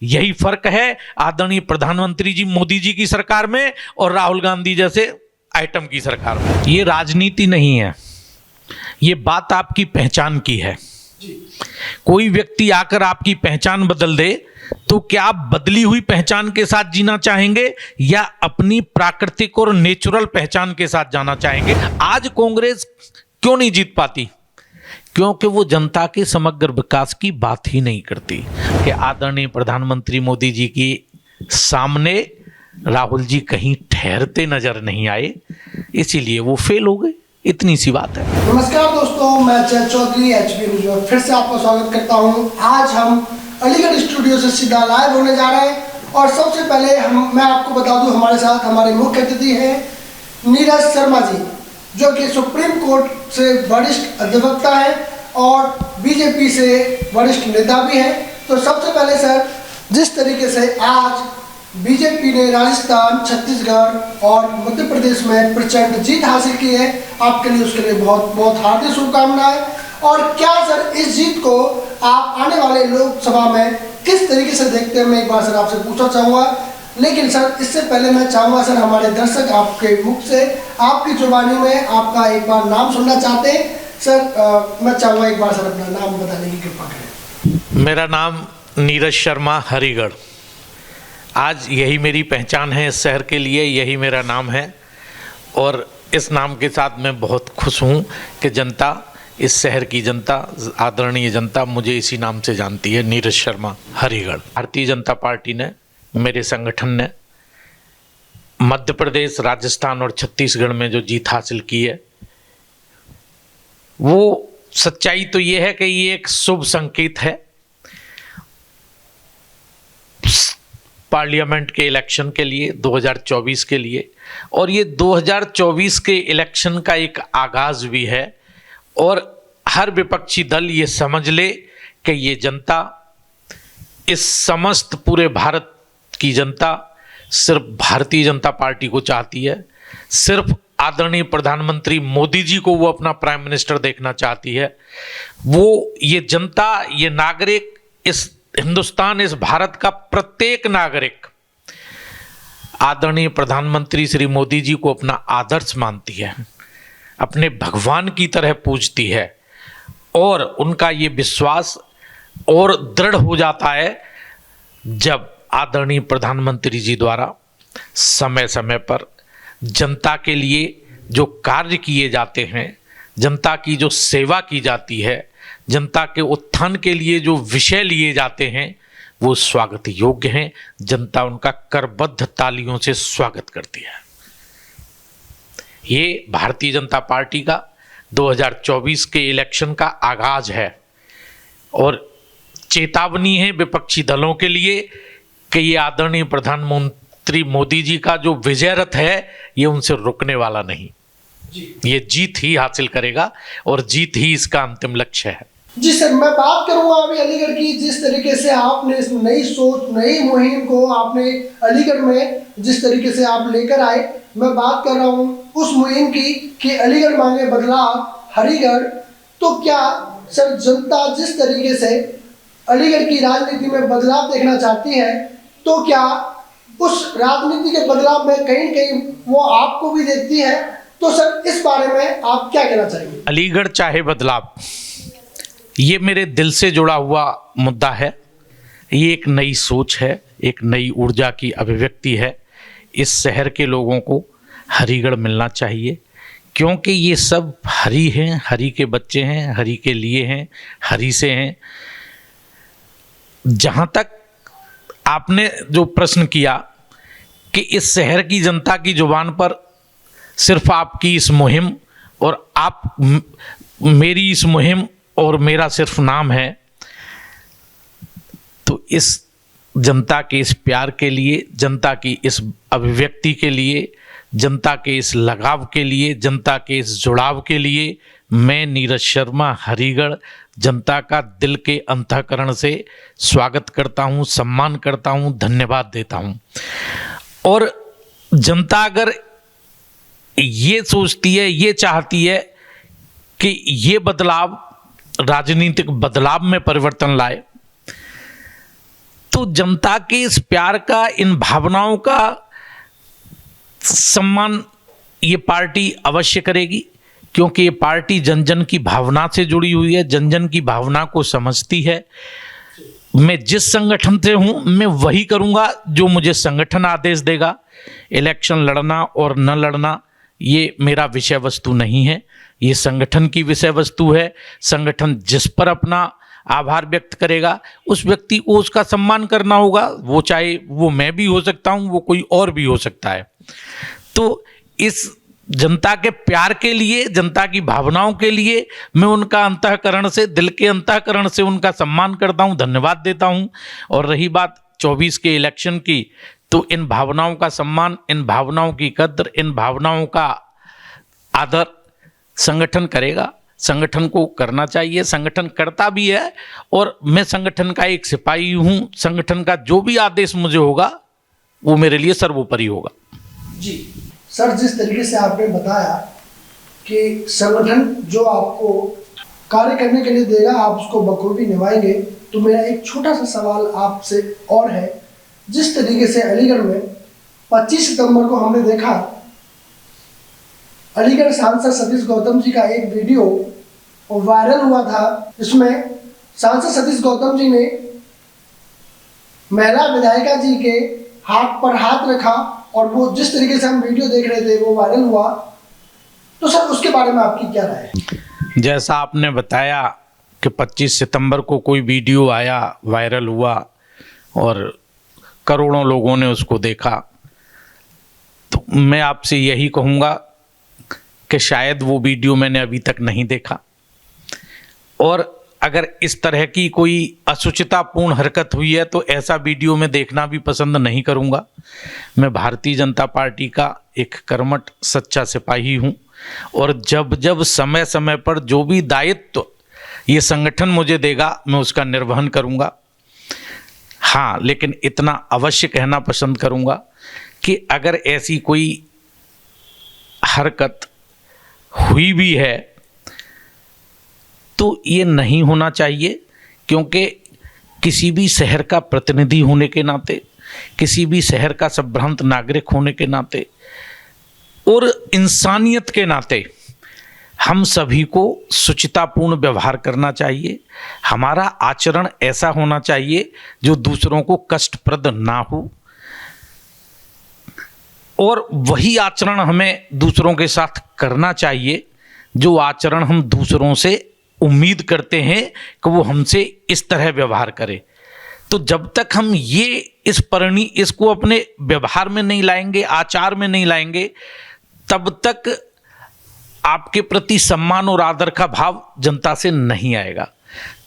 यही फर्क है आदरणीय प्रधानमंत्री जी मोदी जी की सरकार में और राहुल गांधी जैसे आइटम की सरकार में। ये राजनीति नहीं है, ये बात आपकी पहचान की है। कोई व्यक्ति आकर आपकी पहचान बदल दे तो क्या आप बदली हुई पहचान के साथ जीना चाहेंगे या अपनी प्राकृतिक और नेचुरल पहचान के साथ जाना चाहेंगे? आज कांग्रेस क्यों नहीं जीत पाती? क्योंकि वो जनता के समग्र विकास की बात ही नहीं करती। कि आदरणीय प्रधानमंत्री मोदी जी के सामने राहुल जी कहीं ठहरते नजर नहीं आए, इसीलिए वो फेल हो गए। इतनी सी बात है। नमस्कार दोस्तों, मैं जय चौधरी HB न्यूज में फिर से आपका स्वागत करता हूं। आज हम अलीगढ़ स्टूडियो से सीधा लाइव होने जा रहे हैं और सबसे पहले मैं आपको बता दूं, हमारे साथ हमारे मुख्य अतिथि हैं नीरज शर्मा जी, जो कि सुप्रीम कोर्ट से वरिष्ठ अधिवक्ता है और बीजेपी से वरिष्ठ नेता भी हैं। तो सबसे पहले सर, जिस तरीके से आज बीजेपी ने राजस्थान, छत्तीसगढ़ और मध्य प्रदेश में प्रचंड जीत हासिल की है, आपके लिए उसके लिए बहुत बहुत हार्दिक शुभकामनाएं। और क्या सर इस जीत को आप आने वाले लोकसभा में किस तरीके से देखते हैं, मैं एक बार सर आपसे पूछना चाहूँगा। लेकिन सर इससे पहले मैं चाहूँगा सर, हमारे दर्शक आपके मुख से आपकी जुबानी में आपका एक बार नाम सुनना चाहते हैं। सर मैं चाहूँगा एक बार सर अपना नाम बताने की कृपा करें। मेरा नाम नीरज शर्मा, हरिगढ़। आज यही मेरी पहचान है इस शहर के लिए, यही मेरा नाम है और इस नाम के साथ मैं बहुत खुश हूँ कि जनता, इस शहर की जनता, आदरणीय जनता मुझे इसी नाम से जानती है, नीरज शर्मा, हरिगढ़। भारतीय जनता पार्टी ने, मेरे संगठन ने मध्य प्रदेश, राजस्थान और छत्तीसगढ़ में जो जीत हासिल की है, वो सच्चाई तो ये है कि ये एक शुभ संकेत है पार्लियामेंट के इलेक्शन के लिए, 2024 के लिए। और ये 2024 के इलेक्शन का एक आगाज भी है और हर विपक्षी दल ये समझ ले कि ये जनता, इस समस्त पूरे भारत की जनता सिर्फ भारतीय जनता पार्टी को चाहती है, सिर्फ आदरणीय प्रधानमंत्री मोदी जी को वो अपना प्राइम मिनिस्टर देखना चाहती है। वो ये जनता, ये नागरिक, इस हिंदुस्तान, इस भारत का प्रत्येक नागरिक आदरणीय प्रधानमंत्री श्री मोदी जी को अपना आदर्श मानती है, अपने भगवान की तरह पूजती है और उनका ये विश्वास और दृढ़ हो जाता है जब आदरणीय प्रधानमंत्री जी द्वारा समय समय पर जनता के लिए जो कार्य किए जाते हैं, जनता की जो सेवा की जाती है, जनता के उत्थान के लिए जो विषय लिए जाते हैं, वो स्वागत योग्य हैं। जनता उनका करबद्ध तालियों से स्वागत करती है। ये भारतीय जनता पार्टी का 2024 के इलेक्शन का आगाज है और चेतावनी है विपक्षी दलों के लिए कि ये आदरणीय प्रधानमंत्री मोदी जी का जो विजय रथ है, ये उनसे रुकने वाला नहीं। ये जीत ही हासिल करेगा और जीत ही इसका अंतिम लक्ष्य है। जी सर, मैं बात करूंगा अभी अलीगढ़ की। जिस तरीके से आपने इस नई सोच, नई मुहिम को आपने अलीगढ़ में जिस तरीके से आप लेकर आए, मैं बात कर रहा हूं उस मुहिम की कि अलीगढ़ मांगे बदलाव, हरिगढ़। तो क्या सर जनता जिस तरीके से अलीगढ़ की राजनीति में बदलाव देखना चाहती है, तो क्या उस राजनीति के बदलाव में कहीं कहीं वो आपको भी देखती है? तो सर इस बारे में आप क्या कहना चाहेंगे? अलीगढ़ चाहे बदलाव, ये मेरे दिल से जुड़ा हुआ मुद्दा है। ये एक नई सोच है, एक नई ऊर्जा की अभिव्यक्ति है। इस शहर के लोगों को हरिगढ़ मिलना चाहिए क्योंकि ये सब हरि हैं, हरि के बच्चे हैं, हरि के लिए हैं, हरि से हैं। जहाँ तक आपने जो प्रश्न किया कि इस शहर की जनता की जुबान पर सिर्फ आपकी इस मुहिम और आप मेरी इस मुहिम और मेरा सिर्फ नाम है, तो इस जनता के इस प्यार के लिए, जनता की इस अभिव्यक्ति के लिए, जनता के इस लगाव के लिए, जनता के इस जुड़ाव के लिए मैं नीरज शर्मा, हरिगढ़, जनता का दिल के अंतःकरण से स्वागत करता हूँ, सम्मान करता हूँ, धन्यवाद देता हूँ। और जनता अगर ये सोचती है, ये चाहती है कि ये बदलाव, राजनीतिक बदलाव में परिवर्तन लाए, तो जनता के इस प्यार का, इन भावनाओं का सम्मान ये पार्टी अवश्य करेगी, क्योंकि ये पार्टी जन जन की भावना से जुड़ी हुई है, जन जन की भावना को समझती है। मैं जिस संगठन से हूं मैं वही करूंगा जो मुझे संगठन आदेश देगा। इलेक्शन लड़ना और न लड़ना ये मेरा विषय वस्तु नहीं है, ये संगठन की विषय वस्तु है। संगठन जिस पर अपना आभार व्यक्त करेगा उस व्यक्ति को उसका सम्मान करना होगा, वो चाहे वो मैं भी हो सकता हूं, वो कोई और भी हो सकता है। तो इस जनता के प्यार के लिए, जनता की भावनाओं के लिए मैं उनका अंतःकरण से, दिल के अंतःकरण से उनका सम्मान करता हूं, धन्यवाद देता हूं। और रही बात 24 के इलेक्शन की, तो इन भावनाओं का सम्मान, इन भावनाओं की कद्र, इन भावनाओं का आदर संगठन करेगा, संगठन को करना चाहिए, संगठन करता भी है। और मैं संगठन का एक सिपाही हूं, संगठन का जो भी आदेश मुझे होगा वो मेरे लिए सर्वोपरि होगा। जी सर, जिस तरीके से आपने बताया कि संगठन जो आपको कार्य करने के लिए देगा आप उसको बखूबी निभाएंगे, तो मेरा एक छोटा सा सवाल आपसे और है। जिस तरीके से अलीगढ़ में 25 सितंबर को हमने देखा, अलीगढ़ सांसद सतीश गौतम जी का एक वीडियो वायरल हुआ था, जिसमें सांसद सतीश गौतम जी ने महिला विधायिका जी के हाथ पर हाथ रखा और वो जिस तरीके से हम वीडियो देख रहे थे वो वायरल हुआ। तो सर उसके बारे में आपकी क्या राय है? जैसा आपने बताया कि 25 सितंबर को कोई वीडियो आया, वायरल हुआ और करोड़ों लोगों ने उसको देखा, तो मैं आपसे यही कहूँगा कि शायद वो वीडियो मैंने अभी तक नहीं देखा। और अगर इस तरह की कोई असुचितापूर्ण हरकत हुई है तो ऐसा वीडियो मैं देखना भी पसंद नहीं करूँगा। मैं भारतीय जनता पार्टी का एक कर्मठ सच्चा सिपाही हूँ और जब जब समय समय पर जो भी दायित्व ये संगठन मुझे देगा मैं उसका निर्वहन करूँगा। हाँ, लेकिन इतना अवश्य कहना पसंद करूँगा कि अगर ऐसी कोई हरकत हुई भी है तो ये नहीं होना चाहिए, क्योंकि किसी भी शहर का प्रतिनिधि होने के नाते, किसी भी शहर का संभ्रांत नागरिक होने के नाते और इंसानियत के नाते हम सभी को शुचितापूर्ण व्यवहार करना चाहिए। हमारा आचरण ऐसा होना चाहिए जो दूसरों को कष्टप्रद ना हो, और वही आचरण हमें दूसरों के साथ करना चाहिए जो आचरण हम दूसरों से उम्मीद करते हैं कि वो हमसे इस तरह व्यवहार करे। तो जब तक हम ये इसको अपने व्यवहार में नहीं लाएंगे, आचार में नहीं लाएंगे, तब तक आपके प्रति सम्मान और आदर का भाव जनता से नहीं आएगा।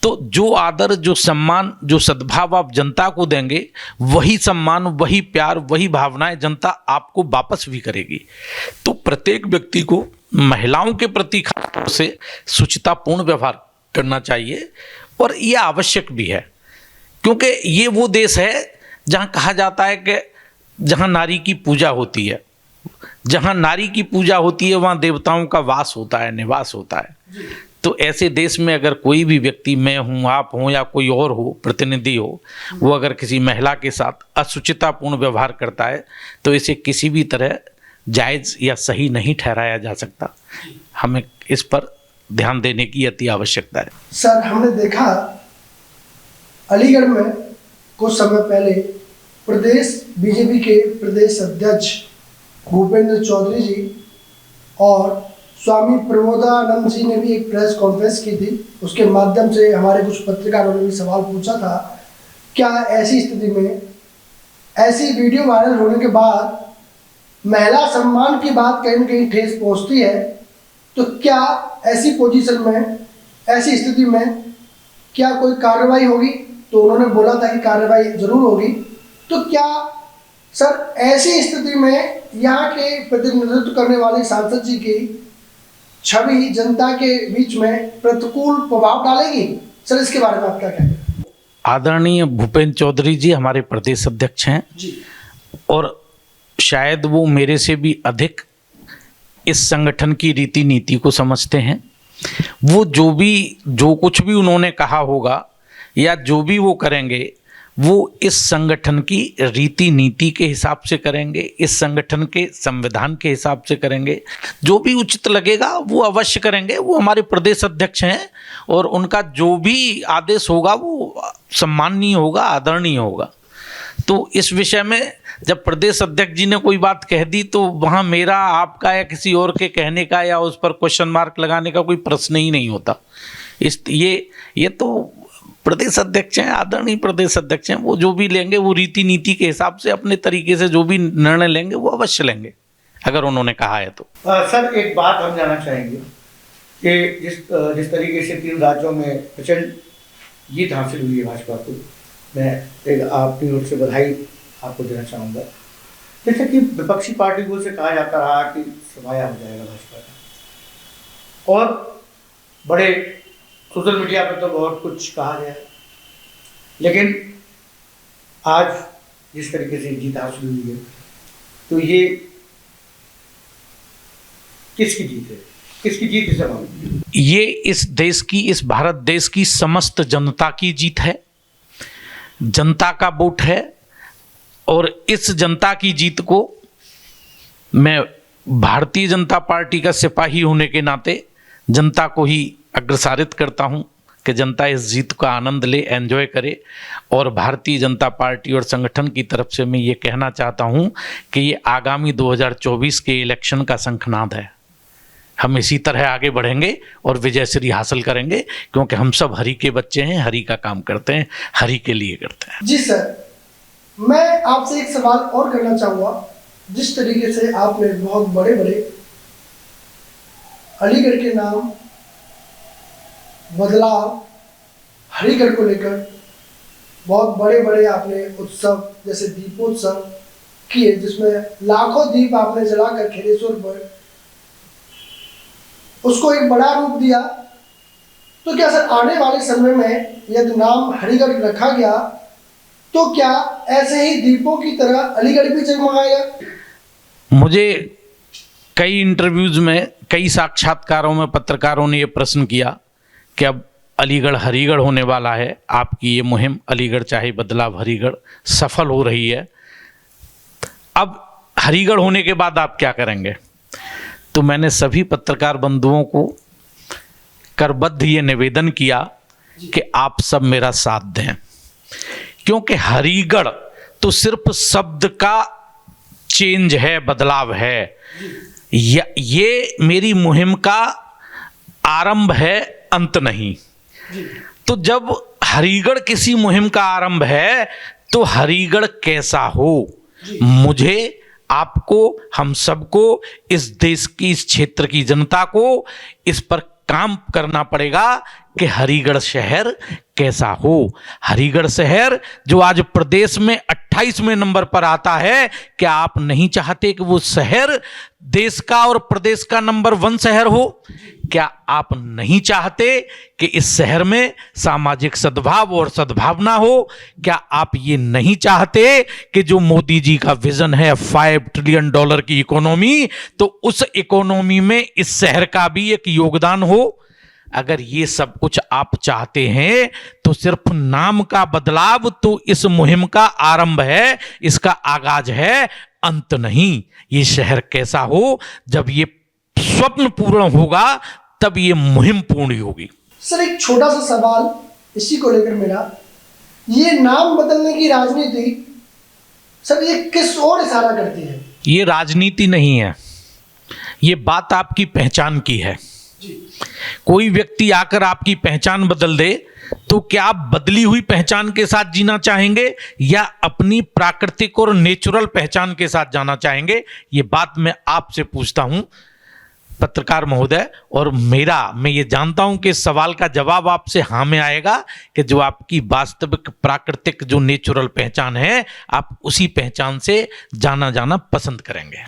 तो जो आदर, जो सम्मान, जो सद्भाव आप जनता को देंगे, वही सम्मान, वही प्यार, वही भावनाएं जनता आपको वापस भी करेगी। तो प्रत्येक व्यक्ति को महिलाओं के प्रति खासतौर से शुचितापूर्ण व्यवहार करना चाहिए और ये आवश्यक भी है, क्योंकि ये वो देश है जहाँ कहा जाता है कि जहाँ नारी की पूजा होती है, जहाँ नारी की पूजा होती है वहाँ देवताओं का वास होता है, निवास होता है। तो ऐसे देश में अगर कोई भी व्यक्ति, मैं हूँ, आप हों या कोई और हो, प्रतिनिधि हो, वो अगर किसी महिला के साथ असुचितापूर्ण व्यवहार करता है तो इसे किसी भी तरह जायज़ या सही नहीं ठहराया जा सकता। हमें इस पर ध्यान देने की अति आवश्यकता है। सर, हमने देखा अलीगढ़ में कुछ समय पहले प्रदेश बीजेपी के प्रदेश अध्यक्ष भूपेंद्र चौधरी जी और स्वामी प्रबोधानंद जी ने भी एक प्रेस कॉन्फ्रेंस की थी। उसके माध्यम से हमारे कुछ पत्रकारों ने भी सवाल पूछा था, क्या ऐसी स्थिति में, ऐसी वीडियो वायरल होने के बाद महिला सम्मान की बात कहीं न कहीं ठेस पहुंचती है, तो क्या ऐसी पोजीशन में, ऐसी स्थिति में क्या कोई कार्रवाई होगी? तो उन्होंने बोला था कि कार्रवाई जरूर होगी। तो क्या सर ऐसी स्थिति में यहाँ के प्रतिनिधित्व करने वाले सांसद जी की छवि जनता के बीच में प्रतिकूल प्रभाव डालेगी? सर इसके बारे में आप क्या कहेंगे? आदरणीय भूपेंद्र चौधरी जी हमारे प्रदेश अध्यक्ष हैं जी, और शायद वो मेरे से भी अधिक इस संगठन की रीति नीति को समझते हैं। वो जो कुछ भी उन्होंने कहा होगा या जो भी वो करेंगे वो इस संगठन की रीति नीति के हिसाब से करेंगे, इस संगठन के संविधान के हिसाब से करेंगे। जो भी उचित लगेगा वो अवश्य करेंगे। वो हमारे प्रदेश अध्यक्ष हैं और उनका जो भी आदेश होगा वो सम्माननीय होगा, आदरणीय होगा। तो इस विषय में जब प्रदेश अध्यक्ष जी ने कोई बात कह दी तो वहाँ मेरा, आपका या किसी और के कहने का या उस पर क्वेश्चन मार्क लगाने का कोई प्रश्न ही नहीं होता। ये तो प्रदेश अध्यक्ष हैं, आदरणीय प्रदेश अध्यक्ष हैं। वो जो भी लेंगे वो रीति नीति के हिसाब से अपने तरीके से जो भी निर्णय लेंगे वो अवश्य लेंगे, अगर उन्होंने कहा है तो। सर, एक बात हम जानना चाहेंगे कि जिस तरीके से 3 राज्यों में प्रचंड जीत हासिल हुई है भाजपा को, मैं एक अपनी ओर से बधाई आपको देना चाहूँगा। जैसे कि विपक्षी पार्टियों से कहा जाता रहा कि सफाया हो जाएगा भाजपा का, और बड़े सोशल मीडिया पर तो बहुत कुछ कहा गया, लेकिन आज जिस तरीके से जीत हासिल हुई है तो ये किसकी जीत है? किसकी जीत इसे मालूम? ये इस देश की, इस भारत देश की समस्त जनता की जीत है। जनता का वोट है और इस जनता की जीत को मैं भारतीय जनता पार्टी का सिपाही होने के नाते जनता को ही अग्रसारित करता हूं कि जनता इस जीत का आनंद ले, एंजॉय करे। और भारतीय जनता पार्टी और संगठन की तरफ से मैं ये कहना चाहता हूं कि ये आगामी 2024 के इलेक्शन का शंखनाद है। हम इसी तरह आगे बढ़ेंगे और विजयश्री हासिल करेंगे, क्योंकि हम सब हरि के बच्चे हैं, हरि का काम करते हैं, हरि के लिए करते हैं। जी सर, मैं आपसे एक सवाल और करना चाहूँगा। जिस तरीके से आपने बहुत बड़े बड़े अलीगढ़ के नाम, बदलाव, हरिगढ़ को लेकर बहुत बड़े बड़े आपने उत्सव जैसे दीपोत्सव किए, जिसमें लाखों दीप आपने जलाकर खेलेश्वर पर उसको एक बड़ा रूप दिया। तो क्या सर आने वाले समय में यदि नाम हरिगढ़ रखा गया तो क्या ऐसे ही दीपों की तरह अलीगढ़ भी जगमगाएगा? मुझे कई इंटरव्यूज में, कई साक्षात्कारों में पत्रकारों ने यह प्रश्न किया कि अब अलीगढ़ हरिगढ़ होने वाला है, आपकी ये मुहिम अलीगढ़ चाहे बदलाव हरिगढ़ सफल हो रही है, अब हरिगढ़ होने के बाद आप क्या करेंगे? तो मैंने सभी पत्रकार बंधुओं को करबद्ध ये निवेदन किया कि आप सब मेरा साथ दें, क्योंकि हरिगढ़ तो सिर्फ शब्द का चेंज है, बदलाव है। ये मेरी मुहिम का आरंभ है, अंत नहीं। तो जब हरिगढ़ किसी मुहिम का आरंभ है तो हरिगढ़ कैसा हो, मुझे, आपको, हम सबको, इस देश की, इस क्षेत्र की जनता को इस पर काम करना पड़ेगा कि हरिगढ़ शहर कैसा हो। हरिगढ़ शहर जो आज प्रदेश में 28वें नंबर पर आता है, क्या आप नहीं चाहते कि वो शहर देश का और प्रदेश का नंबर 1 शहर हो? क्या आप नहीं चाहते कि इस शहर में सामाजिक सद्भाव और सद्भावना हो? क्या आप ये नहीं चाहते कि जो मोदी जी का विजन है $5 ट्रिलियन की इकोनॉमी, तो उस इकोनॉमी में इस शहर का भी एक योगदान हो? अगर ये सब कुछ आप चाहते हैं तो सिर्फ नाम का बदलाव तो इस मुहिम का आरंभ है, इसका आगाज है, अंत नहीं। ये शहर कैसा हो, जब ये स्वप्न पूर्ण होगा तब ये मुहिम पूर्ण होगी। सर एक छोटा सा सवाल इसी को लेकर मेरा, ये नाम बदलने की राजनीति सर ये किस ओर इशारा करती है? ये राजनीति नहीं है, ये बात आपकी पहचान की है। कोई व्यक्ति आकर आपकी पहचान बदल दे तो क्या आप बदली हुई पहचान के साथ जीना चाहेंगे या अपनी प्राकृतिक और नेचुरल पहचान के साथ जाना चाहेंगे? ये बात मैं आपसे पूछता हूं पत्रकार महोदय, और मैं ये जानता हूं कि इस सवाल का जवाब आपसे हाँ में आएगा कि जो आपकी वास्तविक प्राकृतिक जो नेचुरल पहचान है, आप उसी पहचान से जाना पसंद करेंगे।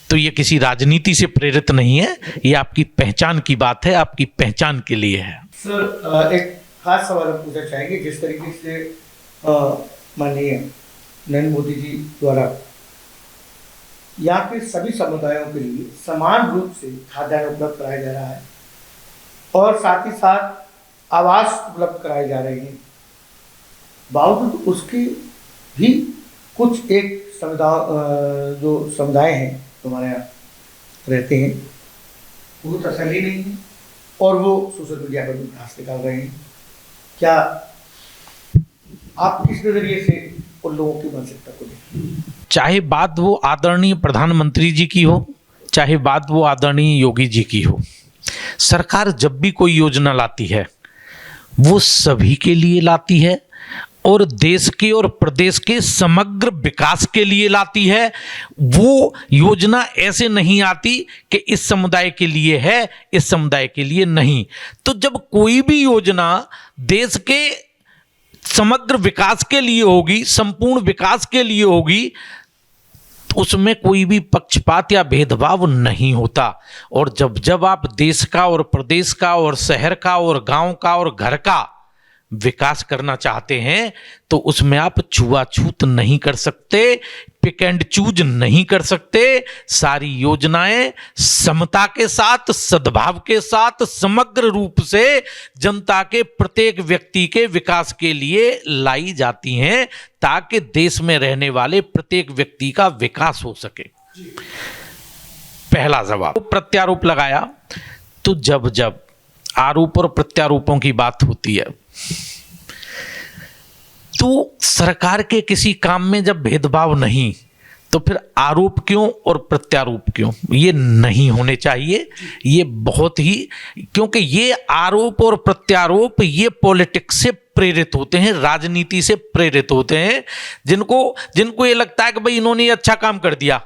तो ये किसी राजनीति से प्रेरित नहीं है, ये आपकी पहचान की बात है, आपकी पहचान के लिए है। सर एक खास सवाल पूछना चाहेंगे, जिस तरीके से माननीय नरेंद्र मोदी जी द्वारा यहाँ के सभी समुदायों के लिए समान रूप से खाद्यान्न उपलब्ध कराया जा रहा है और साथ ही साथ आवास उपलब्ध कराए जा रहे हैं, बावजूद उसके भी कुछ एक जो समुदाय हैं हमारे यहाँ रहते हैं, वो तसल्ली नहीं है और वो सोशल मीडिया पर भी घास निकाल रहे हैं। क्या आप किस नजरिए से उन लोगों की मानसिकता को देखें? चाहे बात वो आदरणीय प्रधानमंत्री जी की हो, चाहे बात वो आदरणीय योगी जी की हो, सरकार जब भी कोई योजना लाती है वो सभी के लिए लाती है और देश के और प्रदेश के समग्र विकास के लिए लाती है। वो योजना ऐसे नहीं आती कि इस समुदाय के लिए है, इस समुदाय के लिए नहीं। तो जब कोई भी योजना देश के समग्र विकास के लिए होगी, संपूर्ण विकास के लिए होगी, उसमें कोई भी पक्षपात या भेदभाव नहीं होता। और जब जब आप देश का और प्रदेश का और शहर का और गांव का और घर का विकास करना चाहते हैं तो उसमें आप छुआछूत नहीं कर सकते, पिक एंड चूज नहीं कर सकते। सारी योजनाएं समता के साथ, सद्भाव के साथ, समग्र रूप से जनता के प्रत्येक व्यक्ति के विकास के लिए लाई जाती हैं ताकि देश में रहने वाले प्रत्येक व्यक्ति का विकास हो सके। पहला जवाब। प्रत्यारोप लगाया, तो जब जब आरोप और प्रत्यारोपों की बात होती है तो सरकार के किसी काम में जब भेदभाव नहीं तो फिर आरोप क्यों और प्रत्यारोप क्यों? ये नहीं होने चाहिए। ये बहुत ही, क्योंकि ये आरोप और प्रत्यारोप ये पॉलिटिक्स से प्रेरित होते हैं, राजनीति से प्रेरित होते हैं। जिनको ये लगता है कि भाई इन्होंने ये अच्छा काम कर दिया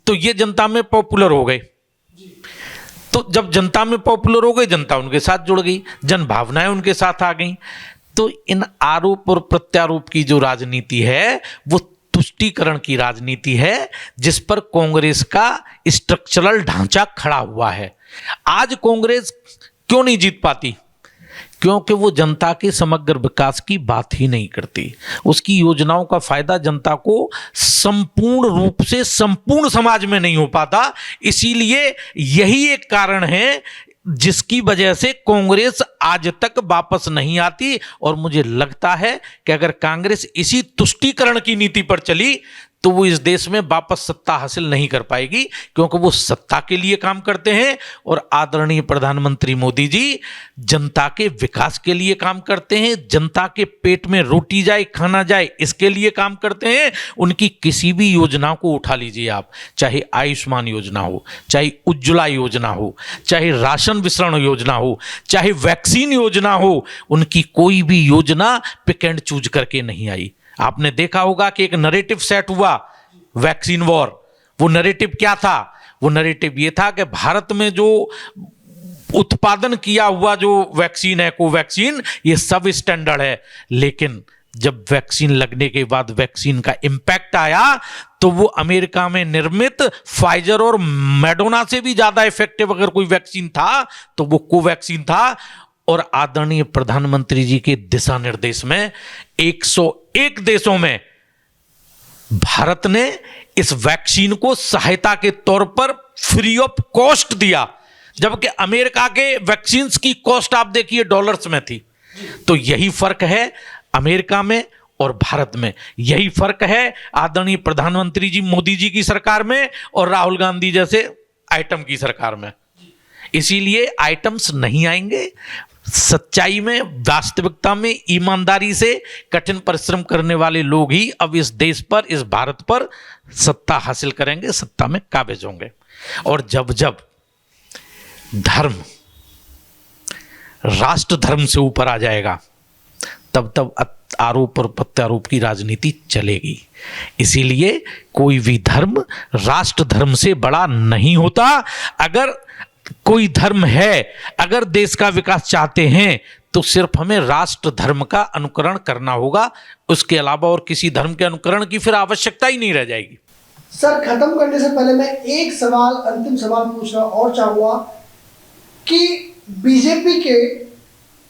तो ये जनता में पॉपुलर हो गए। तो जब जनता में पॉपुलर हो गए, जनता उनके साथ जुड़ गई, जन भावनाएं उनके साथ आ गई। तो इन आरोप और प्रत्यारोप की जो राजनीति है वो तुष्टीकरण की राजनीति है, जिस पर कांग्रेस का स्ट्रक्चरल ढांचा खड़ा हुआ है। आज कांग्रेस क्यों नहीं जीत पाती? क्योंकि वो जनता के समग्र विकास की बात ही नहीं करती। उसकी योजनाओं का फायदा जनता को संपूर्ण रूप से संपूर्ण समाज में नहीं हो पाता। इसीलिए यही एक कारण है जिसकी वजह से कांग्रेस आज तक वापस नहीं आती। और मुझे लगता है कि अगर कांग्रेस इसी तुष्टीकरण की नीति पर चली तो वो इस देश में वापस सत्ता हासिल नहीं कर पाएगी, क्योंकि वो सत्ता के लिए काम करते हैं और आदरणीय प्रधानमंत्री मोदी जी जनता के विकास के लिए काम करते हैं। जनता के पेट में रोटी जाए, खाना जाए, इसके लिए काम करते हैं। उनकी किसी भी योजना को उठा लीजिए आप, चाहे आयुष्मान योजना हो, चाहे उज्ज्वला योजना हो, चाहे राशन वितरण योजना हो, चाहे वैक्सीन योजना हो, उनकी कोई भी योजना पिक एंड चूज करके नहीं आई। आपने देखा होगा कि एक नैरेटिव सेट हुआ, वैक्सीन वॉर। वो नैरेटिव क्या था? वो नैरेटिव ये था कि भारत में जो उत्पादन किया हुआ जो वैक्सीन है, कोवैक्सीन, ये सब स्टैंडर्ड है। लेकिन जब वैक्सीन लगने के बाद वैक्सीन का इंपैक्ट आया तो वो अमेरिका में निर्मित फाइजर और मैडोना से भी ज्यादा इफेक्टिव अगर कोई वैक्सीन था तो वो कोवैक्सीन था। और आदरणीय प्रधानमंत्री जी के दिशा निर्देश में 101 देशों में भारत ने इस वैक्सीन को सहायता के तौर पर फ्री ऑफ कॉस्ट दिया, जबकि अमेरिका के वैक्सीन की कॉस्ट आप देखिए डॉलर्स में थी। तो यही फर्क है अमेरिका में और भारत में, यही फर्क है आदरणीय प्रधानमंत्री जी मोदी जी की सरकार में और राहुल गांधी जैसे आइटम की सरकार में। इसीलिए आइटम्स नहीं आएंगे। सच्चाई में, वास्तविकता में, ईमानदारी से कठिन परिश्रम करने वाले लोग ही अब इस देश पर, इस भारत पर सत्ता हासिल करेंगे, सत्ता में काबिज होंगे। और जब जब धर्म राष्ट्र धर्म से ऊपर आ जाएगा तब तब आरोप और प्रत्यारोप की राजनीति चलेगी। इसीलिए कोई भी धर्म राष्ट्र धर्म से बड़ा नहीं होता। अगर कोई धर्म है, अगर देश का विकास चाहते हैं तो सिर्फ हमें राष्ट्र धर्म का अनुकरण करना होगा। उसके अलावा और किसी धर्म के अनुकरण की फिर आवश्यकता ही नहीं रह जाएगी। सर, खत्म करने से पहले मैं एक सवाल, अंतिम सवाल पूछना और चाहूंगा कि बीजेपी के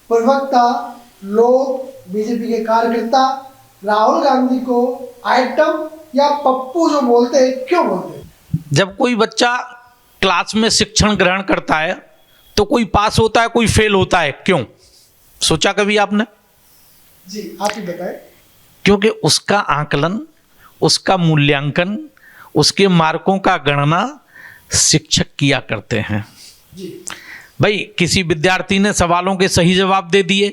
प्रवक्ता लोग, बीजेपी के कार्यकर्ता राहुल गांधी को आइटम या पप्पू जो बोलते हैं, क्यों बोलते हैं? जब कोई बच्चा क्लास में शिक्षण ग्रहण करता है तो कोई पास होता है, कोई फेल होता है, क्यों? सोचा कभी आपने? जी, आप ही बताएं। क्योंकि उसका आकलन, उसका मूल्यांकन, उसके मार्कों का गणना शिक्षक किया करते हैं। भाई किसी विद्यार्थी ने सवालों के सही जवाब दे दिए,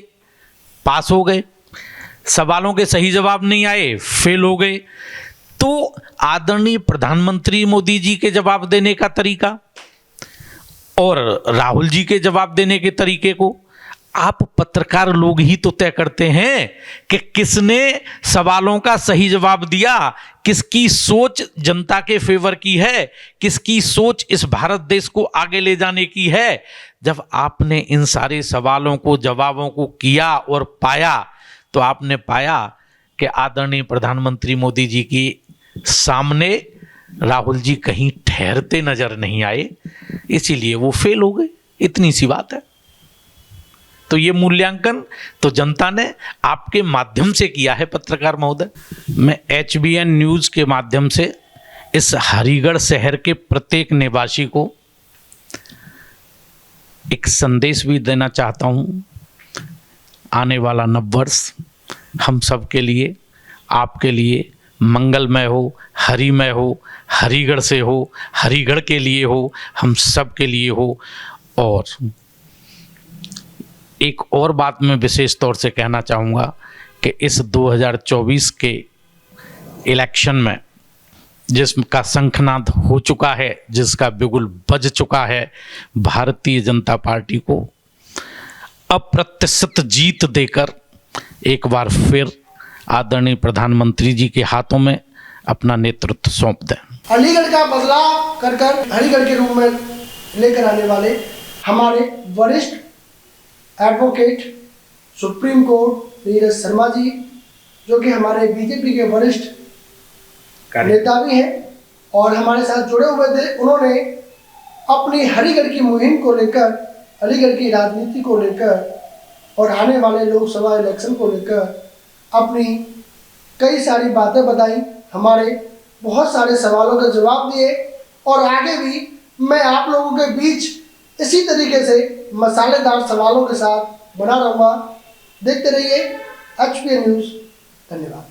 पास हो गए, सवालों के सही जवाब नहीं आए, फेल हो गए। तो आदरणीय प्रधानमंत्री मोदी जी के जवाब देने का तरीका और राहुल जी के जवाब देने के तरीके को आप पत्रकार लोग ही तो तय करते हैं कि किसने सवालों का सही जवाब दिया, किसकी सोच जनता के फेवर की है, किसकी सोच इस भारत देश को आगे ले जाने की है। जब आपने इन सारे सवालों को, जवाबों को किया और पाया, तो आपने पाया कि आदरणीय प्रधानमंत्री मोदी जी की सामने राहुल जी कहीं ठहरते नजर नहीं आए, इसीलिए वो फेल हो गए। इतनी सी बात है। तो ये मूल्यांकन तो जनता ने आपके माध्यम से किया है पत्रकार महोदय। मैं HBN न्यूज के माध्यम से इस हरिगढ़ शहर के प्रत्येक निवासी को एक संदेश भी देना चाहता हूँ। आने वाला नववर्ष हम सब के लिए, आपके लिए मंगलमय हो, हरिमय हो, हरिगढ़ से हो, हरिगढ़ के लिए हो, हम सब के लिए हो। और एक और बात मैं विशेष तौर से कहना चाहूँगा कि इस 2024 के इलेक्शन में जिसका शंखनाद हो चुका है, जिसका बिगुल बज चुका है, भारतीय जनता पार्टी को अप्रत्याशित जीत देकर एक बार फिर आदरणीय प्रधानमंत्री जी के हाथों में अपना नेतृत्व सौंप दें। अलीगढ़ का बदलाव कर हरिगढ़ के रूप में लेकर आने वाले हमारे वरिष्ठ advocate Supreme Court Neeraj Sharma ji, जो कि हमारे बीजेपी के वरिष्ठ नेता भी हैं और हमारे साथ जुड़े हुए थे। उन्होंने अपनी हरिगढ़ की मुहिम को लेकर, अलीगढ़ की राजनीति को लेकर और आने वाले लोकसभा इलेक्शन को लेकर अपनी कई सारी बातें बताई, हमारे बहुत सारे सवालों के जवाब दिए और आगे भी मैं आप लोगों के बीच इसी तरीके से मसालेदार सवालों के साथ बना रहूँगा। देखते रहिए HBN न्यूज़। धन्यवाद।